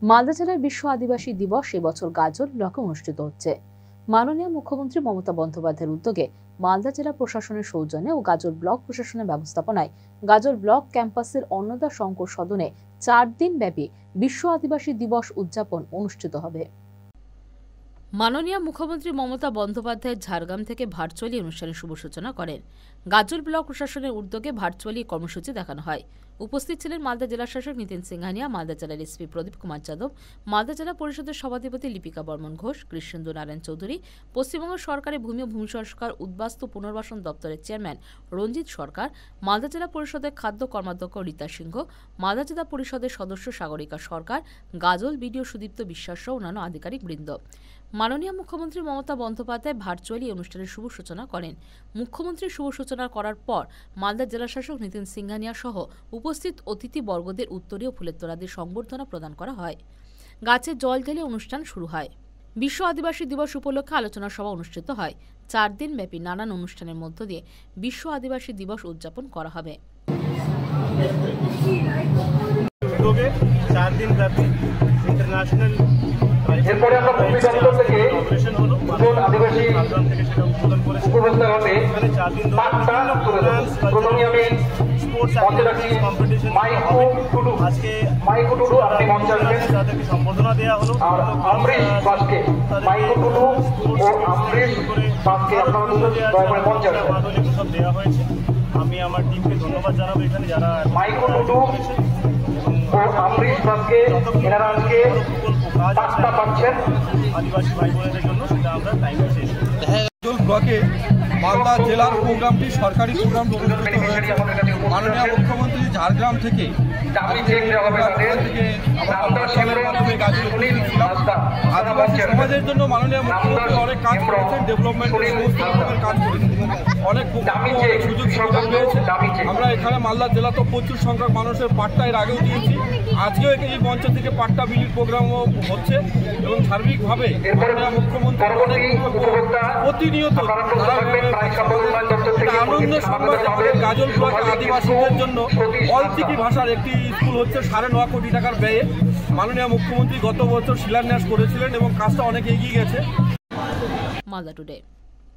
মালদা জেলার বিশ্ব আদিবাসী দিবস এবছর গাজল ব্লকে অনুষ্ঠিত হচ্ছে। মাননীয় মুখ্যমন্ত্রী মমতা বন্দ্যোপাধ্যায়ের উদ্যোগে মালদা জেলা প্রশাসনের সৌজন্যে ও গাজল ব্লক প্রশাসনের ব্যবস্থাপনায় গাজল ব্লক ক্যাম্পাসের অন্নদা শঙ্কর সদনে 4 দিন ব্যাপী বিশ্ব আদিবাসী দিবস উদযাপন অনুষ্ঠিত হবে। মাননীয় মুখ্যমন্ত্রী মমতা বন্দ্যোপাধ্যায় ঝাড়গ্রাম থেকে ভার্চুয়ালি অনুষ্ঠানের শুভ সূচনা করেন। গাজল ব্লক প্রশাসনের উদ্যোগে ভার্চুয়ালি কর্মসূচি দেখানো হয়। উপস্থিত ছিলেন মালদা জেলা শাসক নিতিন সিংহানিয়া, মালদা জেলার এসপি প্রদীপ কুমার যাদব, মালদা জেলা পরিষদের সভাধিপতি লিপিকা বর্মন ঘোষ, কৃষ্ণেন্দু নারায়ণ চৌধুরী, পশ্চিমবঙ্গ সরকারের ভূমি ও ভূমি সংস্কার উদ্বাস্তু পুনর্বাসন দপ্তরের চেয়ারম্যান রঞ্জিত সরকার, মালদা জেলা পরিষদের খাদ্য কর্মাধ্যক্ষ রীতা সিংহ, মালদা জেলা পরিষদের সদস্য সাগরিকা সরকার, গাজল বিডিও সুদীপ্ত বিশ্বাস সহ অন্যান্য আধিকারিক বৃন্দ। মাননীয় মুখ্যমন্ত্রী মমতা বন্দ্যোপাধ্যায় ভার্চুয়ালি অনুষ্ঠানের শুভ সূচনা করেন। মুখ্যমন্ত্রী শুভ সূচনা করার পর মালদা জেলা শাসক নিতিন সিংহানিয়া সহ উপস্থিত অতিথিবর্গদের উত্তরীয় ফুলের তোড়া দিয়ে সংবর্ধনা প্রদান করা হয়। গাছে জল ঢেলে অনুষ্ঠান শুরু হয়। বিশ্ব আদিবাসী দিবস উপলক্ষে আলোচনা সভা অনুষ্ঠিত হয়। 4 দিন ব্যাপী নানান অনুষ্ঠানের মধ্য দিয়ে বিশ্ব আদিবাসী দিবস উদযাপন করা হবে। 4 দিন ব্যাপী ইন্টারন্যাশনাল এরপরে আমরা ভূমি দপ্তর থেকে আদিবাসী উপব্যবস্থা হবে 4 দিন পাঁচটা প্রথমে আমি মঞ্চে রাখছি মাইকু টুডু আপনি মঞ্চে আসবেন, তাদেরকে সম্বর্ধনা দেওয়া হলো। আর আমরিশ বাসকে মাইকু টুডু ও আমরিশ বাসকে আপনারা দুজন দয়া করে মঞ্চে আসবেন। সব দেওয়া হয়েছে। আমি আমার টিমকে ধন্যবাদ জানাবো এখানে যারা মাইকু টুডু ও আমরিশ বাসকে এনারা আজকে পাঁচটা পাচ্ছেন আদিবাসী ভাই বোনেদের জন্য, সেটা আমরা টাইমে শেষ গাজল ব্লকে মালদা জেলার প্রোগ্রামটি সরকারি প্রোগ্রাম অনুষ্ঠিত হয়েছে। মাননীয় মুখ্যমন্ত্রী ঝাড়গ্রাম থেকে আদিবাসী সমাজের জন্য মাননীয় মুখ্যমন্ত্রী অনেক কাজ করেছেন, ডেভেলপমেন্টের সমস্ত রকমের কাজ করেছেন, অনেক সুযোগ সুবিধা পেয়েছে। আমরা এখানে মালদা জেলাতে প্রচুর সংখ্যক মানুষের পাট্টা এর আগেও দিয়েছি, আজকেও এই মঞ্চ থেকে পাট্টা বিলির প্রোগ্রামও হচ্ছে এবং সার্বিকভাবে মাননীয় মুখ্যমন্ত্রী প্রতিনিয়ত আনন্দ সংবাদ আমাদের গাজল ব্লকের আদিবাসীদের জন্য অলচিকি ভাষার একটি স্কুল হচ্ছে 9.5 কোটি টাকার ব্যয়ে। মাননীয় মুখ্যমন্ত্রী গত বছর শিলান্যাস করেছিলেন এবং কাজটা অনেক এগিয়ে গেছে। মালদা টুডে।